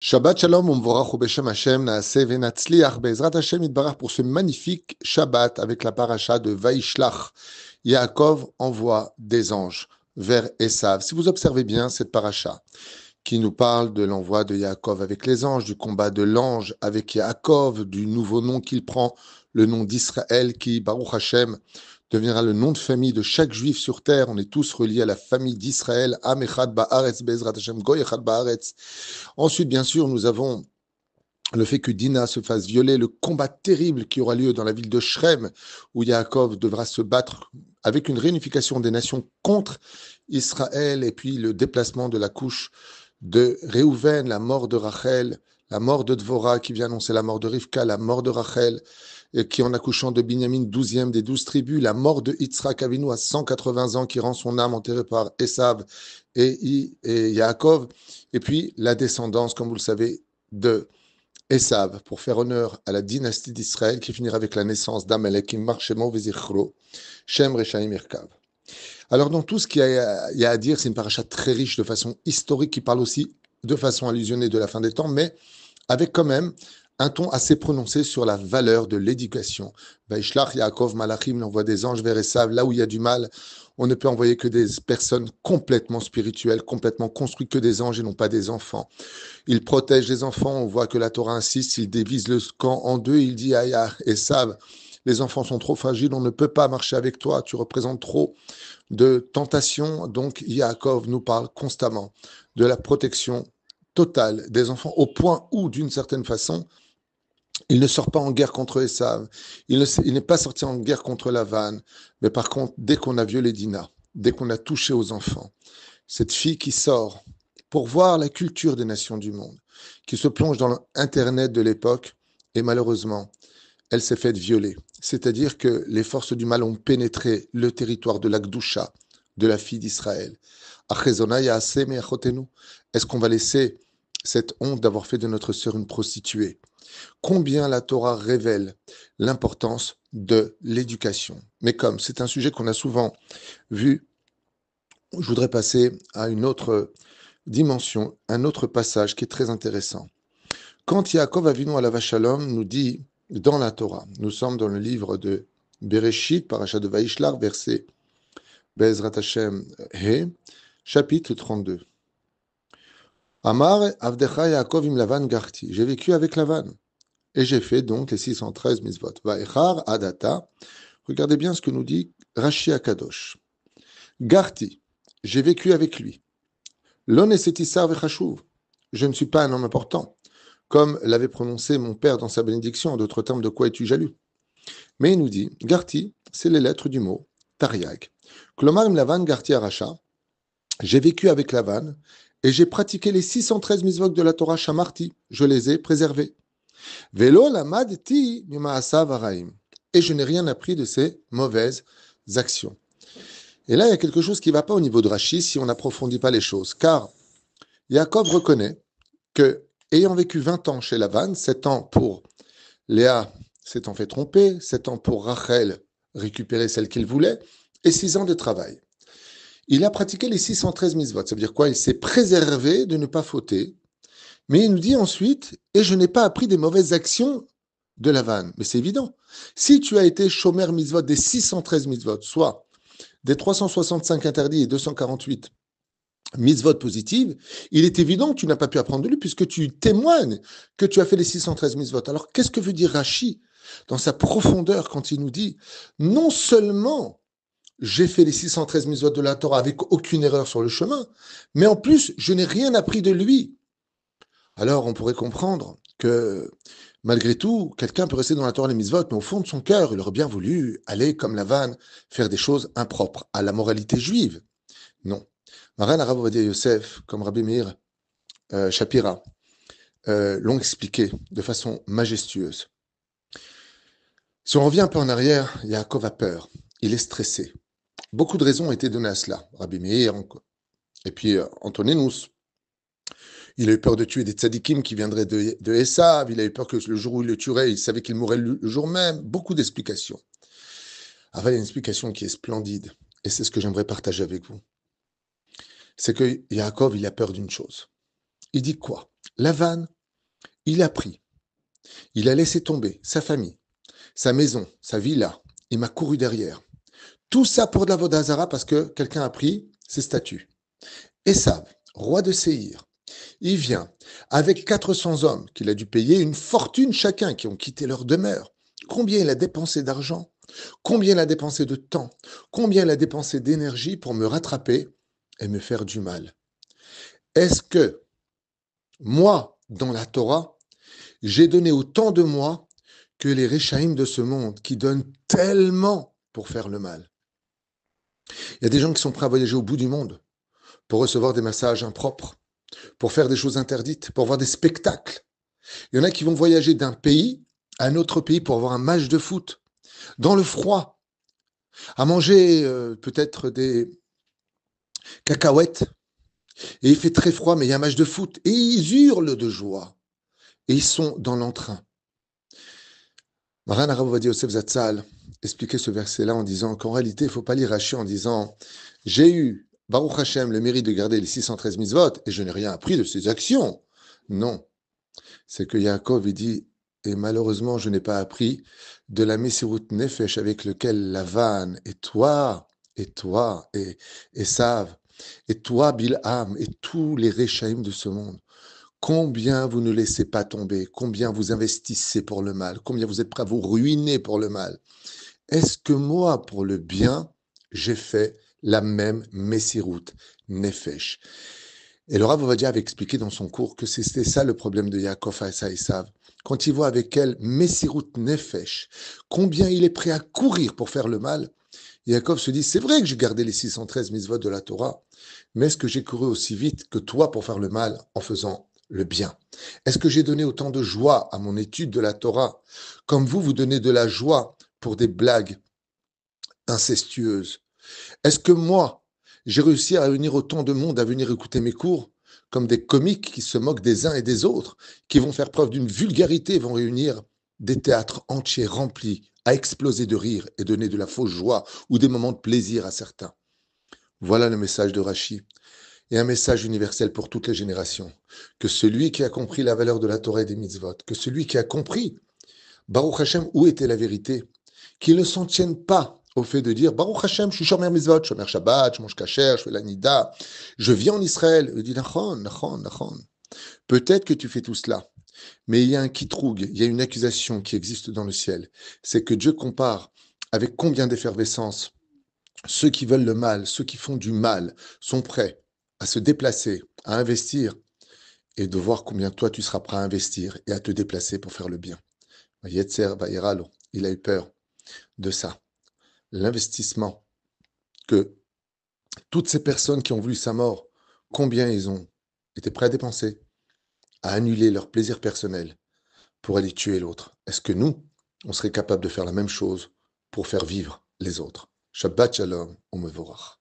Shabbat Shalom, Umvorach Beshem Hashem, Naaseh Venatzliach, Be'ezrat Hashem Yitbarach pour ce magnifique Shabbat avec la paracha de Vaishlach. Yaakov envoie des anges vers Esav. Si vous observez bien cette paracha qui nous parle de l'envoi de Yaakov avec les anges, du combat de l'ange avec Yaakov, du nouveau nom qu'il prend, le nom d'Israël qui, Baruch Hashem, deviendra le nom de famille de chaque juif sur terre. On est tous reliés à la famille d'Israël. Am Echad Ba'aretz, Be'ezrat Hashem, Goy Echad Ba'aretz. Ensuite, bien sûr, nous avons le fait que Dina se fasse violer, le combat terrible qui aura lieu dans la ville de Shrem, où Yaakov devra se battre avec une réunification des nations contre Israël, et puis le déplacement de la couche de Réhouven, la mort de Rachel, la mort de Dvorah qui vient annoncer la mort de Rivka, la mort de Rachel, et qui en accouchant de Binyamin, 12e des 12 tribus, la mort de Yitzhak Avinu à 180 ans qui rend son âme enterrée par Esav et Yaakov, et puis la descendance, comme vous le savez, de Esav, pour faire honneur à la dynastie d'Israël qui finira avec la naissance d'Amalek, qui marchemo vezichro, Shem Rechaim Irkav. Alors dans tout ce qu'il y a à dire, c'est une paracha très riche de façon historique qui parle aussi de façon allusionnée de la fin des temps, mais avec quand même un ton assez prononcé sur la valeur de l'éducation. Vaishlach Yaakov Malachim envoie des anges vers Esav, là où il y a du mal. On ne peut envoyer que des personnes complètement spirituelles, complètement construites, que des anges et non pas des enfants. Il protège les enfants, on voit que la Torah insiste, il divise le camp en deux, il dit à Esav, les enfants sont trop fragiles, on ne peut pas marcher avec toi, tu représentes trop de tentations. Donc Yaakov nous parle constamment de la protection totale des enfants, au point où, d'une certaine façon, il ne sort pas en guerre contre Esav, il n'est pas sorti en guerre contre Lavan, mais par contre, dès qu'on a violé Dina, dès qu'on a touché aux enfants, cette fille qui sort pour voir la culture des nations du monde, qui se plonge dans l'Internet de l'époque, et malheureusement, elle s'est faite violer. C'est-à-dire que les forces du mal ont pénétré le territoire de l'Akdoucha, de la fille d'Israël. Est-ce qu'on va laisser cette honte d'avoir fait de notre sœur une prostituée? Combien la Torah révèle l'importance de l'éducation. Mais comme c'est un sujet qu'on a souvent vu, je voudrais passer à une autre dimension, un autre passage qui est très intéressant. Quand Yaakov Avinu alav shalom nous dit dans la Torah, nous sommes dans le livre de Bereshit, paracha de Vaishlach, verset Be'ezrat Hashem He, chapitre 32. Amar Avdecha Yaakov im Lavan Garti. J'ai vécu avec Lavan. Et j'ai fait donc les 613 mitzvot. Vaechar adata. Regardez bien ce que nous dit Rashi Akadosh. Garti. J'ai vécu avec lui. L'on esetisar vechashuv. Je ne suis pas un homme important, comme l'avait prononcé mon père dans sa bénédiction, en d'autres termes, de quoi es-tu jaloux? Mais il nous dit, Garti, c'est les lettres du mot Tariag. Klomar im Lavan Garti Aracha. J'ai vécu avec Lavan et j'ai pratiqué les 613 mitzvot de la Torah Shamarti. Je les ai préservés. Velo lamadti mimaasav haraim. Et je n'ai rien appris de ces mauvaises actions. Et là, il y a quelque chose qui ne va pas au niveau de Rashi si on n'approfondit pas les choses. Car Yaakov reconnaît que, ayant vécu 20 ans chez Lavan, 7 ans pour Léa s'étant fait tromper, 7 ans pour Rachel récupérer celle qu'il voulait, et 6 ans de travail. Il a pratiqué les 613 mitzvot. Ça veut dire quoi? Il s'est préservé de ne pas fauter. Mais il nous dit ensuite, et je n'ai pas appris des mauvaises actions de Lavan. Mais c'est évident. Si tu as été shomer mitzvot des 613 mitzvot, soit des 365 interdits et 248 mitzvot positives, il est évident que tu n'as pas pu apprendre de lui puisque tu témoignes que tu as fait les 613 mitzvot. Alors qu'est-ce que veut dire Rashi dans sa profondeur quand il nous dit, non seulement j'ai fait les 613 mitzvot de la Torah avec aucune erreur sur le chemin, mais en plus, je n'ai rien appris de lui. Alors, on pourrait comprendre que, malgré tout, quelqu'un peut rester dans la Torah et les mitzvot, mais au fond de son cœur, il aurait bien voulu aller, comme Lavan, faire des choses impropres à la moralité juive. Non. Maran Arav Ovadia Yosef, comme Rabbi Meir Shapira, l'ont expliqué de façon majestueuse. Si on revient un peu en arrière, Yaakov a peur. Il est stressé. Beaucoup de raisons ont été données à cela. Rabbi Meir, et puis Antoninus. Il a eu peur de tuer des tzadikim qui viendraient de Esav. Il a eu peur que le jour où il le tuerait, il savait qu'il mourrait le jour même. Beaucoup d'explications. Enfin, il y a une explication qui est splendide. Et c'est ce que j'aimerais partager avec vous. C'est que Yaakov, il a peur d'une chose. Il dit quoi? Lavan, il a pris, il a laissé tomber sa famille, sa maison, sa villa, il m'a couru derrière. Tout ça pour de la Vodazara parce que quelqu'un a pris ses statuts. Esav, roi de Séhir, il vient avec 400 hommes qu'il a dû payer une fortune chacun qui ont quitté leur demeure. Combien il a dépensé d'argent, combien il a dépensé de temps, combien il a dépensé d'énergie pour me rattraper et me faire du mal. Est-ce que moi, dans la Torah, j'ai donné autant de moi que les Réchaïm de ce monde qui donnent tellement pour faire le mal? Il y a des gens qui sont prêts à voyager au bout du monde pour recevoir des massages impropres, pour faire des choses interdites, pour voir des spectacles. Il y en a qui vont voyager d'un pays à un autre pays pour avoir un match de foot, dans le froid, à manger peut-être des cacahuètes, et il fait très froid, mais il y a un match de foot, et ils hurlent de joie, et ils sont dans l'entrain. Maran Arav Ovadia Yosef Zatzal expliquait ce verset-là en disant qu'en réalité, il ne faut pas lire Rashi en disant « J'ai eu, Baruch Hashem, le mérite de garder les 613 mitzvot, et je n'ai rien appris de ses actions. » Non, c'est que Yaakov, il dit « Et malheureusement, je n'ai pas appris de la Messirut Nefesh avec lequel Lavan, et toi, et Esav, et toi, Bilham, et tous les Réchaïm de ce monde, combien vous ne laissez pas tomber, combien vous investissez pour le mal, combien vous êtes prêts à vous ruiner pour le mal. Est-ce que moi, pour le bien, j'ai fait la même Messirut Nefesh ?» Et le Rav Ovadia avait expliqué dans son cours que c'était ça le problème de Yaakov à Esav. Quand il voit avec elle Messirut Nefesh, combien il est prêt à courir pour faire le mal, Yaakov se dit, c'est vrai que j'ai gardé les 613 mitzvot de la Torah, mais est-ce que j'ai couru aussi vite que toi pour faire le mal en faisant le bien? Est-ce que j'ai donné autant de joie à mon étude de la Torah, comme vous donnez de la joie pour des blagues incestueuses? Est-ce que moi, j'ai réussi à réunir autant de monde à venir écouter mes cours, comme des comiques qui se moquent des uns et des autres, qui vont faire preuve d'une vulgarité, vont réunir des théâtres entiers remplis, à exploser de rire et donner de la fausse joie ou des moments de plaisir à certains? Voilà le message de Rashi, et un message universel pour toutes les générations, que celui qui a compris la valeur de la Torah et des mitzvot, que celui qui a compris, Baruch Hashem, où était la vérité, qu'il ne s'en tienne pas au fait de dire Baruch Hashem, je suis shomer mitzvot, shomer Shabbat, je mange kasher, je fais la nida, je vis en Israël. Il dit Nachon, Nachon, Nachon. Peut-être que tu fais tout cela, mais il y a un kitroug, il y a une accusation qui existe dans le ciel. C'est que Dieu compare avec combien d'effervescence ceux qui veulent le mal, ceux qui font du mal, sont prêts à se déplacer, à investir, et de voir combien toi tu seras prêt à investir et à te déplacer pour faire le bien. Yetzer Vayiralo, il a eu peur de ça. L'investissement que toutes ces personnes qui ont voulu sa mort, combien ils ont été prêts à dépenser, à annuler leur plaisir personnel pour aller tuer l'autre. Est-ce que nous, on serait capable de faire la même chose pour faire vivre les autres? Shabbat Shalom, on me vorach.